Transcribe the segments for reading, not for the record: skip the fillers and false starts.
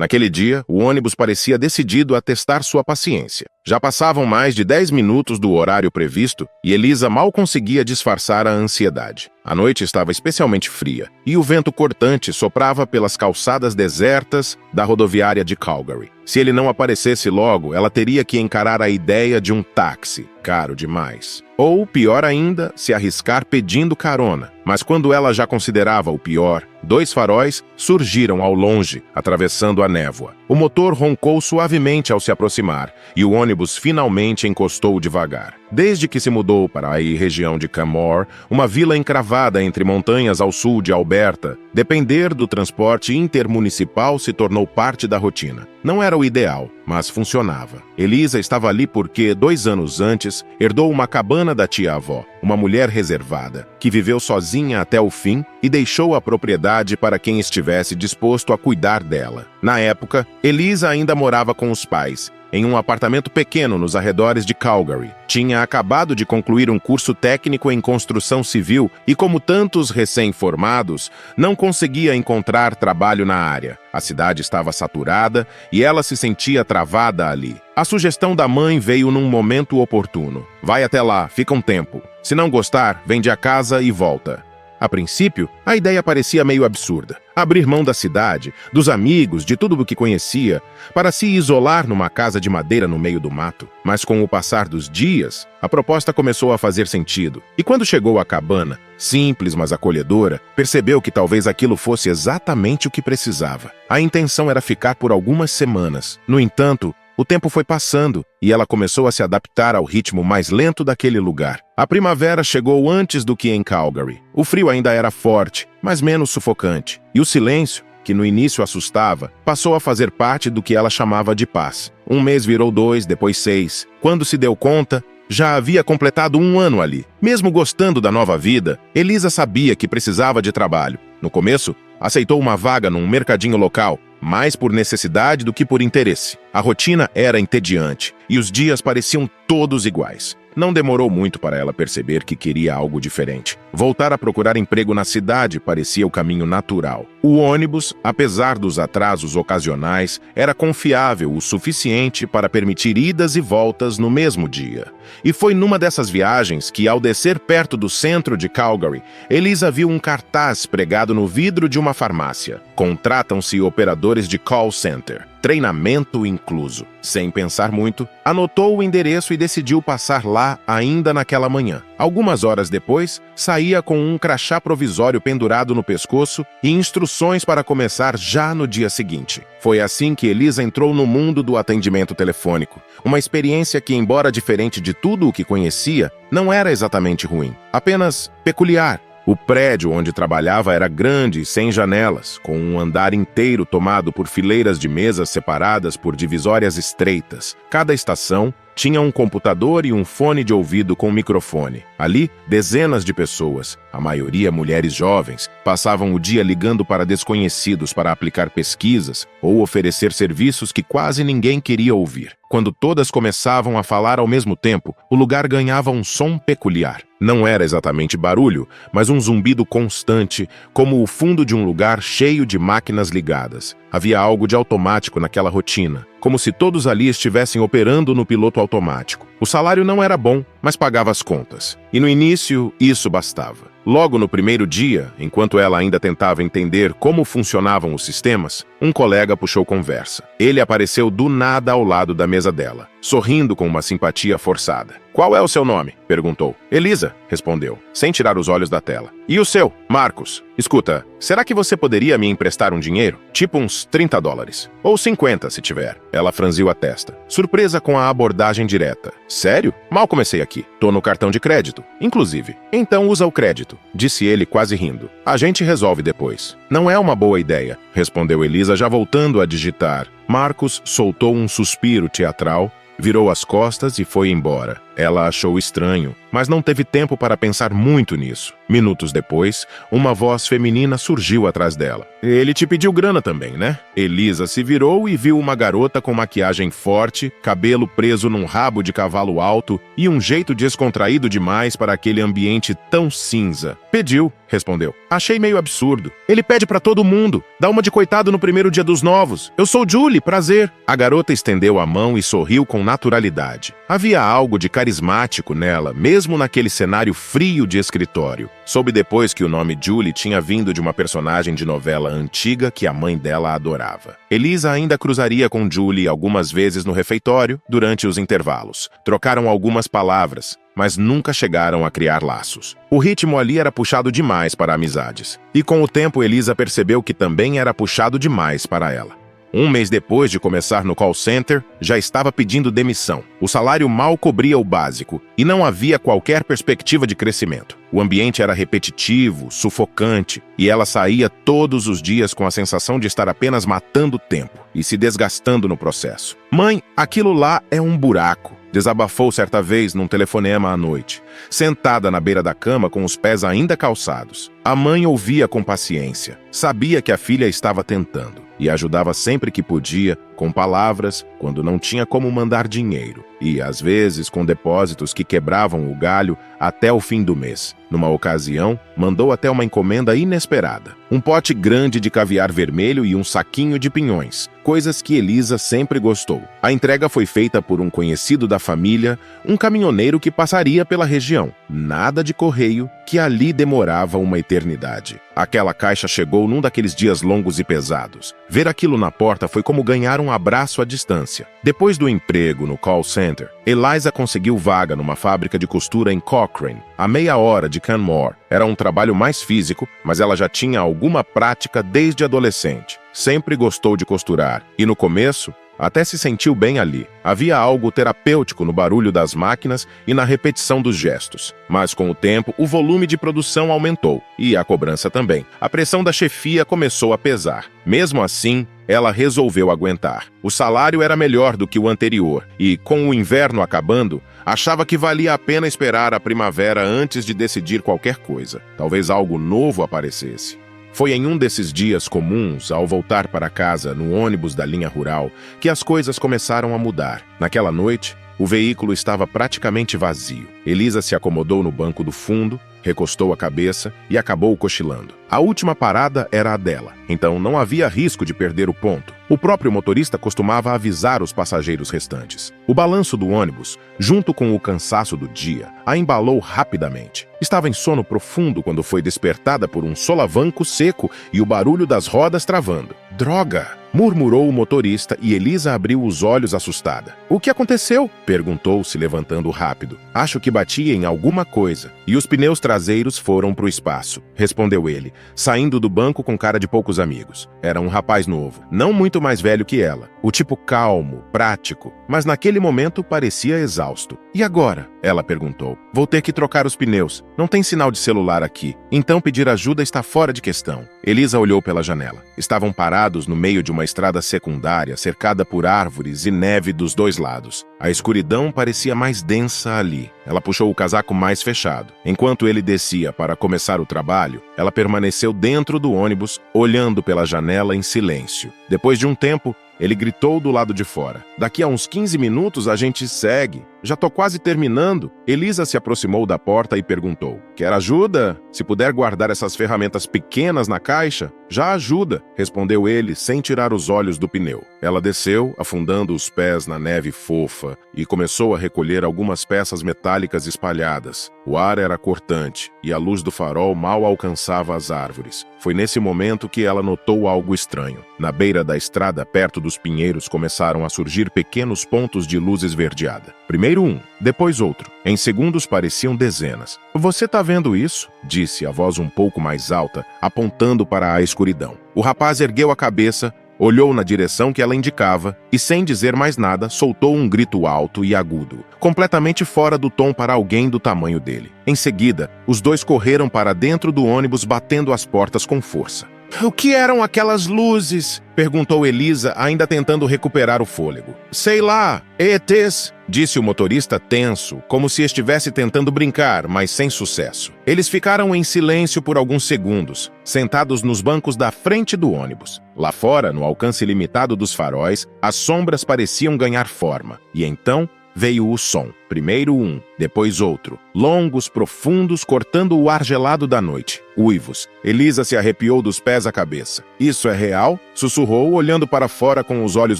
Naquele dia, o ônibus parecia decidido a testar sua paciência. Já passavam mais de 10 minutos do horário previsto e Elisa mal conseguia disfarçar a ansiedade. A noite estava especialmente fria e o vento cortante soprava pelas calçadas desertas da rodoviária de Calgary. Se ele não aparecesse logo, ela teria que encarar a ideia de um táxi, caro demais. Ou, pior ainda, se arriscar pedindo carona. Mas quando ela já considerava o pior, 2 faróis surgiram ao longe, atravessando a névoa. O motor roncou suavemente ao se aproximar e o ônibus finalmente encostou devagar. Desde que se mudou para a região de Canmore, uma vila encravada entre montanhas ao sul de Alberta, depender do transporte intermunicipal se tornou parte da rotina. Não era o ideal, mas funcionava. Elisa estava ali porque, 2 anos antes, herdou uma cabana da tia-avó, uma mulher reservada, que viveu sozinha até o fim e deixou a propriedade para quem estivesse disposto a cuidar dela. Na época, Elisa ainda morava com os pais, em um apartamento pequeno nos arredores de Calgary. Tinha acabado de concluir um curso técnico em construção civil e, como tantos recém-formados, não conseguia encontrar trabalho na área. A cidade estava saturada e ela se sentia travada ali. A sugestão da mãe veio num momento oportuno. Vai até lá, fica um tempo. Se não gostar, vende a casa e volta. A princípio, a ideia parecia meio absurda. Abrir mão da cidade, dos amigos, de tudo o que conhecia, para se isolar numa casa de madeira no meio do mato. Mas com o passar dos dias, a proposta começou a fazer sentido. E quando chegou à cabana, simples mas acolhedora, percebeu que talvez aquilo fosse exatamente o que precisava. A intenção era ficar por algumas semanas. No entanto, o tempo foi passando e ela começou a se adaptar ao ritmo mais lento daquele lugar. A primavera chegou antes do que em Calgary. O frio ainda era forte, mas menos sufocante. E o silêncio, que no início assustava, passou a fazer parte do que ela chamava de paz. 1 mês virou 2, depois 6. Quando se deu conta, já havia completado 1 ano ali. Mesmo gostando da nova vida, Elisa sabia que precisava de trabalho. No começo, aceitou uma vaga num mercadinho local, mais por necessidade do que por interesse. A rotina era entediante e os dias pareciam todos iguais. Não demorou muito para ela perceber que queria algo diferente. Voltar a procurar emprego na cidade parecia o caminho natural. O ônibus, apesar dos atrasos ocasionais, era confiável o suficiente para permitir idas e voltas no mesmo dia. E foi numa dessas viagens que, ao descer perto do centro de Calgary, Elisa viu um cartaz pregado no vidro de uma farmácia. Contratam-se operadores de call center. Treinamento incluso. Sem pensar muito, anotou o endereço e decidiu passar lá ainda naquela manhã. Algumas horas depois, saía com um crachá provisório pendurado no pescoço e instruções para começar já no dia seguinte. Foi assim que Elisa entrou no mundo do atendimento telefônico. Uma experiência que, embora diferente de tudo o que conhecia, não era exatamente ruim, apenas peculiar. O prédio onde trabalhava era grande e sem janelas, com um andar inteiro tomado por fileiras de mesas separadas por divisórias estreitas. Cada estação tinha um computador e um fone de ouvido com microfone. Ali, dezenas de pessoas, a maioria mulheres jovens, passavam o dia ligando para desconhecidos para aplicar pesquisas ou oferecer serviços que quase ninguém queria ouvir. Quando todas começavam a falar ao mesmo tempo, o lugar ganhava um som peculiar. Não era exatamente barulho, mas um zumbido constante, como o fundo de um lugar cheio de máquinas ligadas. Havia algo de automático naquela rotina, como se todos ali estivessem operando no piloto automático. O salário não era bom, mas pagava as contas. E no início, isso bastava. Logo no primeiro dia, enquanto ela ainda tentava entender como funcionavam os sistemas, um colega puxou conversa. Ele apareceu do nada ao lado da mesa dela, sorrindo com uma simpatia forçada. "Qual é o seu nome?" perguntou. "Elisa", respondeu, sem tirar os olhos da tela. "E o seu?" "Marcos. Escuta, será que você poderia me emprestar um dinheiro? Tipo uns $30. Ou 50, se tiver." Ela franziu a testa, surpresa com a abordagem direta. "Sério? Mal comecei aqui. Tô no cartão de crédito, inclusive." "Então usa o crédito", disse ele quase rindo. "A gente resolve depois." "Não é uma boa ideia", respondeu Elisa, já voltando a digitar. Marcos soltou um suspiro teatral, virou as costas e foi embora. Ela achou estranho, mas não teve tempo para pensar muito nisso. Minutos depois, uma voz feminina surgiu atrás dela. Ele te pediu grana também, né? Elisa se virou e viu uma garota com maquiagem forte, cabelo preso num rabo de cavalo alto e um jeito descontraído demais para aquele ambiente tão cinza. Pediu, respondeu. Achei meio absurdo. Ele pede pra todo mundo. Dá uma de coitado no primeiro dia dos novos. Eu sou Julie, prazer. A garota estendeu a mão e sorriu com naturalidade. Havia algo de carismático nela, mesmo naquele cenário frio de escritório. Soube depois que o nome Julie tinha vindo de uma personagem de novela antiga que a mãe dela adorava. Elisa ainda cruzaria com Julie algumas vezes no refeitório durante os intervalos. Trocaram algumas palavras, mas nunca chegaram a criar laços. O ritmo ali era puxado demais para amizades. E com o tempo Elisa percebeu que também era puxado demais para ela. Um mês depois de começar no call center, já estava pedindo demissão. O salário mal cobria o básico e não havia qualquer perspectiva de crescimento. O ambiente era repetitivo, sufocante, e ela saía todos os dias com a sensação de estar apenas matando tempo e se desgastando no processo. Mãe, aquilo lá é um buraco. Desabafou certa vez num telefonema à noite, sentada na beira da cama com os pés ainda calçados. A mãe ouvia com paciência, sabia que a filha estava tentando e ajudava sempre que podia, com palavras, quando não tinha como mandar dinheiro, e às vezes com depósitos que quebravam o galho até o fim do mês. Numa ocasião, mandou até uma encomenda inesperada. Um pote grande de caviar vermelho e um saquinho de pinhões, coisas que Elisa sempre gostou. A entrega foi feita por um conhecido da família, um caminhoneiro que passaria pela região. Nada de correio, que ali demorava uma eternidade. Aquela caixa chegou num daqueles dias longos e pesados. Ver aquilo na porta foi como ganhar um abraço à distância. Depois do emprego no call center, Eliza conseguiu vaga numa fábrica de costura em Cochrane, a meia hora de Canmore. Era um trabalho mais físico, mas ela já tinha alguma prática desde adolescente. Sempre gostou de costurar, e no começo, até se sentiu bem ali. Havia algo terapêutico no barulho das máquinas e na repetição dos gestos. Mas com o tempo, o volume de produção aumentou, e a cobrança também. A pressão da chefia começou a pesar. Mesmo assim, ela resolveu aguentar. O salário era melhor do que o anterior, e, com o inverno acabando, achava que valia a pena esperar a primavera antes de decidir qualquer coisa. Talvez algo novo aparecesse. Foi em um desses dias comuns, ao voltar para casa no ônibus da linha rural, que as coisas começaram a mudar. Naquela noite, o veículo estava praticamente vazio. Elisa se acomodou no banco do fundo, recostou a cabeça e acabou cochilando. A última parada era a dela, então não havia risco de perder o ponto. O próprio motorista costumava avisar os passageiros restantes. O balanço do ônibus, junto com o cansaço do dia, a embalou rapidamente. Estava em sono profundo quando foi despertada por um solavanco seco e o barulho das rodas travando. "Droga!" murmurou o motorista e Elisa abriu os olhos assustada. "O que aconteceu?" perguntou, se levantando rápido. "Acho que bati em alguma coisa e os pneus traseiros foram pro espaço", respondeu ele, saindo do banco com cara de poucos amigos. Era um rapaz novo, não muito mais velho que ela, o tipo calmo, prático, mas naquele momento parecia exausto. "E agora?" ela perguntou. "Vou ter que trocar os pneus. Não tem sinal de celular aqui, então pedir ajuda está fora de questão." Elisa olhou pela janela. Estavam parados no meio de uma estrada secundária, cercada por árvores e neve dos dois lados. A escuridão parecia mais densa ali. Ela puxou o casaco mais fechado. Enquanto ele descia para começar o trabalho, ela permaneceu dentro do ônibus, olhando pela janela em silêncio. Depois de um tempo, ele gritou do lado de fora. "Daqui a uns 15 minutos a gente segue. Já tô quase terminando." Elisa se aproximou da porta e perguntou: "Quer ajuda? Se puder guardar essas ferramentas pequenas na caixa, já ajuda", respondeu ele, sem tirar os olhos do pneu. Ela desceu, afundando os pés na neve fofa, e começou a recolher algumas peças metálicas espalhadas. O ar era cortante, e a luz do farol mal alcançava as árvores. Foi nesse momento que ela notou algo estranho. Na beira da estrada, perto dos pinheiros, começaram a surgir pequenos pontos de luz esverdeada. Primeiro um, depois outro. Em segundos pareciam dezenas. "Você tá vendo isso?" disse a voz um pouco mais alta, apontando para a escuridão. O rapaz ergueu a cabeça, olhou na direção que ela indicava e, sem dizer mais nada, soltou um grito alto e agudo, completamente fora do tom para alguém do tamanho dele. Em seguida, os dois correram para dentro do ônibus, batendo as portas com força. O que eram aquelas luzes? Perguntou Elisa, ainda tentando recuperar o fôlego. Sei lá, ETs, disse o motorista tenso, como se estivesse tentando brincar, mas sem sucesso. Eles ficaram em silêncio por alguns segundos, sentados nos bancos da frente do ônibus. Lá fora, no alcance limitado dos faróis, as sombras pareciam ganhar forma. E então veio o som. Primeiro um, depois outro. Longos, profundos, cortando o ar gelado da noite. Uivos. Elisa se arrepiou dos pés à cabeça. Isso é real? Sussurrou, olhando para fora com os olhos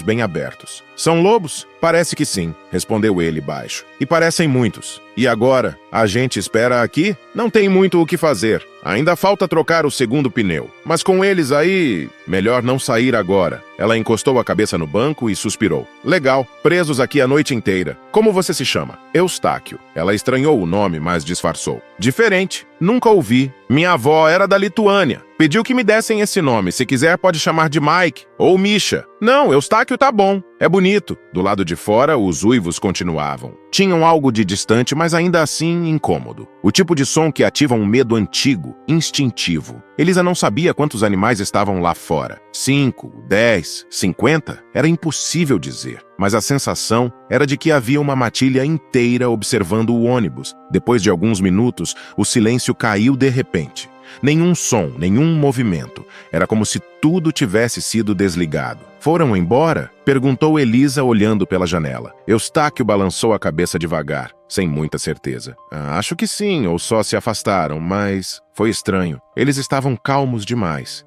bem abertos. São lobos? Parece que sim, respondeu ele baixo. E parecem muitos. E agora? A gente espera aqui? Não tem muito o que fazer. Ainda falta trocar o segundo pneu. Mas com eles aí, melhor não sair agora. Ela encostou a cabeça no banco e suspirou. Legal, presos aqui a noite inteira. Como você se chama? Eustáquio. Ela estranhou o nome, mas disfarçou. Diferente. Nunca ouvi. Minha avó era da Lituânia. Pediu que me dessem esse nome. Se quiser, pode chamar de Mike ou Misha. Não, Eustáquio tá bom. É bonito. Do lado de fora, os uivos continuavam. Tinham algo de distante, mas ainda assim incômodo. O tipo de som que ativa um medo antigo, instintivo. Elisa não sabia quantos animais estavam lá fora. 5, 10, 50? Era impossível dizer. Mas a sensação era de que havia uma matilha inteira observando o ônibus. Depois de alguns minutos, o silêncio caiu de repente. Nenhum som, nenhum movimento. Era como se tudo tivesse sido desligado. Foram embora? Perguntou Elisa, olhando pela janela. Eustáquio balançou a cabeça devagar, sem muita certeza. Acho que sim, ou só se afastaram, mas foi estranho. Eles estavam calmos demais.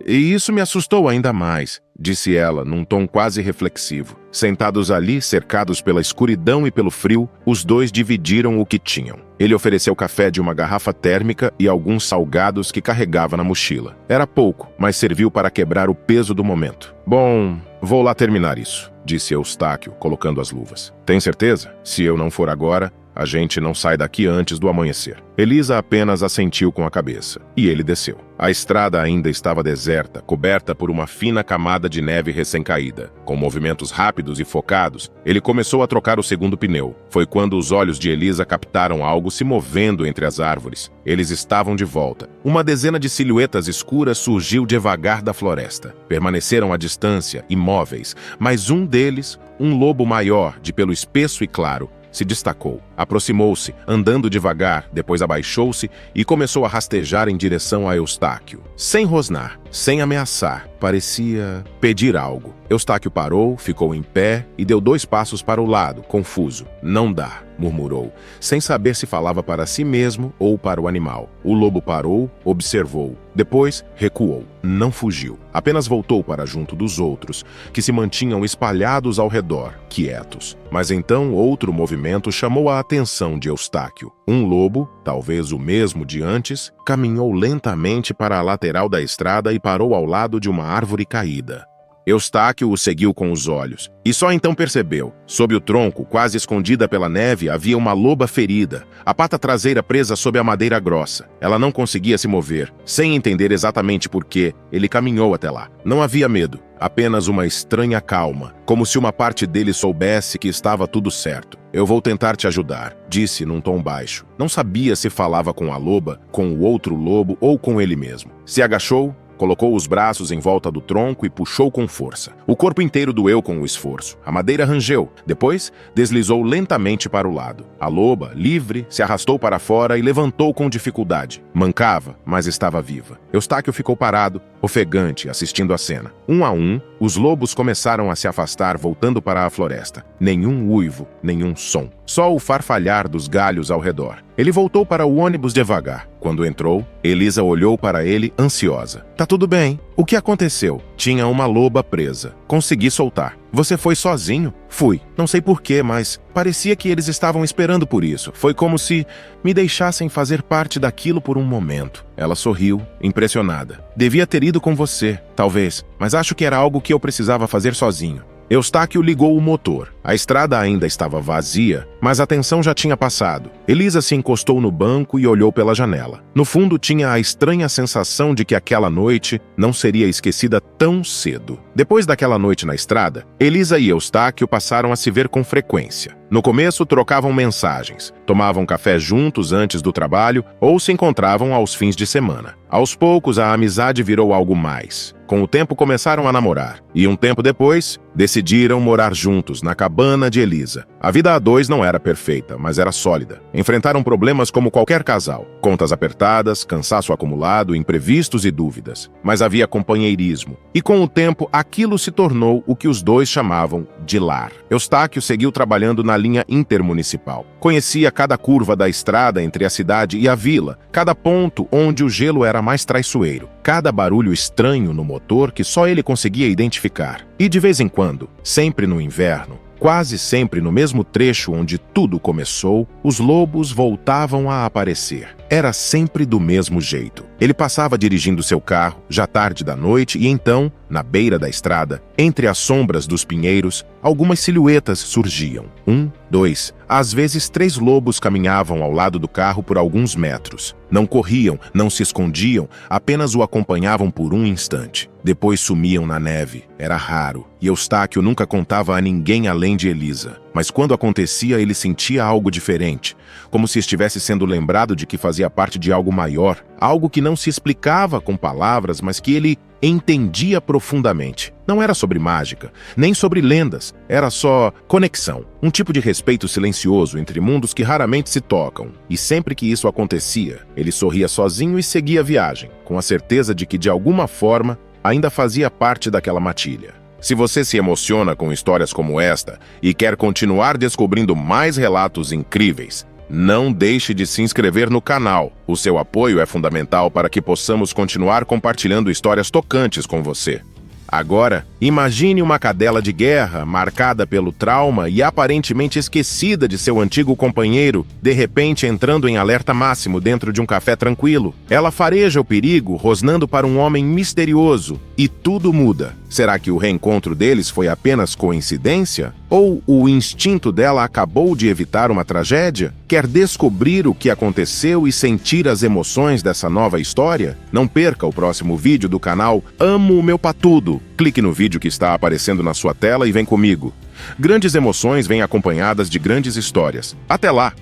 E isso me assustou ainda mais, disse ela, num tom quase reflexivo. Sentados ali, cercados pela escuridão e pelo frio, os dois dividiram o que tinham. Ele ofereceu café de uma garrafa térmica e alguns salgados que carregava na mochila. Era pouco, mas serviu para quebrar o peso do momento. Bom, vou lá terminar isso, disse Eustáquio, colocando as luvas. Tem certeza? Se eu não for agora, a gente não sai daqui antes do amanhecer. Elisa apenas assentiu com a cabeça, e ele desceu. A estrada ainda estava deserta, coberta por uma fina camada de neve recém-caída. Com movimentos rápidos e focados, ele começou a trocar o segundo pneu. Foi quando os olhos de Elisa captaram algo se movendo entre as árvores. Eles estavam de volta. Uma dezena de silhuetas escuras surgiu devagar da floresta. Permaneceram à distância, imóveis, mas um deles, um lobo maior, de pelo espesso e claro, se destacou. Aproximou-se, andando devagar, depois abaixou-se e começou a rastejar em direção a Eustáquio. Sem rosnar, sem ameaçar, parecia pedir algo. Eustáquio parou, ficou em pé e deu 2 passos para o lado, confuso. Não dá, murmurou, sem saber se falava para si mesmo ou para o animal. O lobo parou, observou. Depois, recuou. Não fugiu. Apenas voltou para junto dos outros, que se mantinham espalhados ao redor, quietos. Mas então outro movimento chamou a atenção de Eustáquio. Um lobo, talvez o mesmo de antes, caminhou lentamente para a lateral da estrada e parou ao lado de uma árvore caída. Eustáquio o seguiu com os olhos, e só então percebeu. Sob o tronco, quase escondida pela neve, havia uma loba ferida, a pata traseira presa sob a madeira grossa. Ela não conseguia se mover. Sem entender exatamente por quê, ele caminhou até lá. Não havia medo, apenas uma estranha calma, como se uma parte dele soubesse que estava tudo certo. Eu vou tentar te ajudar, disse num tom baixo. Não sabia se falava com a loba, com o outro lobo ou com ele mesmo. Se agachou, colocou os braços em volta do tronco e puxou com força. O corpo inteiro doeu com o esforço. A madeira rangeu. Depois, deslizou lentamente para o lado. A loba, livre, se arrastou para fora e levantou com dificuldade. Mancava, mas estava viva. Eustáquio ficou parado, ofegante, assistindo a cena. Um a um, os lobos começaram a se afastar, voltando para a floresta. Nenhum uivo, nenhum som. Só o farfalhar dos galhos ao redor. Ele voltou para o ônibus devagar. Quando entrou, Elisa olhou para ele ansiosa. Tá tudo bem. O que aconteceu? Tinha uma loba presa. Consegui soltar. Você foi sozinho? Fui. Não sei porquê, mas parecia que eles estavam esperando por isso. Foi como se me deixassem fazer parte daquilo por um momento. Ela sorriu, impressionada. Devia ter ido com você, talvez, mas acho que era algo que eu precisava fazer sozinho. Eustáquio ligou o motor. A estrada ainda estava vazia, mas a tensão já tinha passado. Elisa se encostou no banco e olhou pela janela. No fundo, tinha a estranha sensação de que aquela noite não seria esquecida tão cedo. Depois daquela noite na estrada, Elisa e Eustáquio passaram a se ver com frequência. No começo, trocavam mensagens, tomavam café juntos antes do trabalho ou se encontravam aos fins de semana. Aos poucos, a amizade virou algo mais. Com o tempo, começaram a namorar. E um tempo depois, decidiram morar juntos na cabana de Elisa. A vida a dois não era perfeita, mas era sólida. Enfrentaram problemas como qualquer casal. Contas apertadas, cansaço acumulado, imprevistos e dúvidas. Mas havia companheirismo. E com o tempo, aquilo se tornou o que os dois chamavam de lar. Eustáquio seguiu trabalhando na linha intermunicipal. Conhecia cada curva da estrada entre a cidade e a vila, cada ponto onde o gelo era mais traiçoeiro, cada barulho estranho no motor que só ele conseguia identificar. E de vez em quando, sempre no inverno, quase sempre no mesmo trecho onde tudo começou, os lobos voltavam a aparecer. Era sempre do mesmo jeito. Ele passava dirigindo seu carro, já tarde da noite, e então, na beira da estrada, entre as sombras dos pinheiros, algumas silhuetas surgiam. 1, 2, às vezes 3 lobos caminhavam ao lado do carro por alguns metros. Não corriam, não se escondiam, apenas o acompanhavam por um instante. Depois sumiam na neve. Era raro, e Eustáquio nunca contava a ninguém além de Elisa. Mas quando acontecia, ele sentia algo diferente, como se estivesse sendo lembrado de que fazia parte de algo maior, algo que não se explicava com palavras, mas que ele entendia profundamente. Não era sobre mágica, nem sobre lendas, era só conexão, um tipo de respeito silencioso entre mundos que raramente se tocam. E sempre que isso acontecia, ele sorria sozinho e seguia a viagem, com a certeza de que, de alguma forma, ainda fazia parte daquela matilha. Se você se emociona com histórias como esta e quer continuar descobrindo mais relatos incríveis, não deixe de se inscrever no canal. O seu apoio é fundamental para que possamos continuar compartilhando histórias tocantes com você. Agora, imagine uma cadela de guerra, marcada pelo trauma e aparentemente esquecida de seu antigo companheiro, de repente entrando em alerta máximo dentro de um café tranquilo. Ela fareja o perigo, rosnando para um homem misterioso, e tudo muda. Será que o reencontro deles foi apenas coincidência? Ou o instinto dela acabou de evitar uma tragédia? Quer descobrir o que aconteceu e sentir as emoções dessa nova história? Não perca o próximo vídeo do canal Amo o Meu Patudo. Clique no vídeo que está aparecendo na sua tela e vem comigo. Grandes emoções vêm acompanhadas de grandes histórias. Até lá!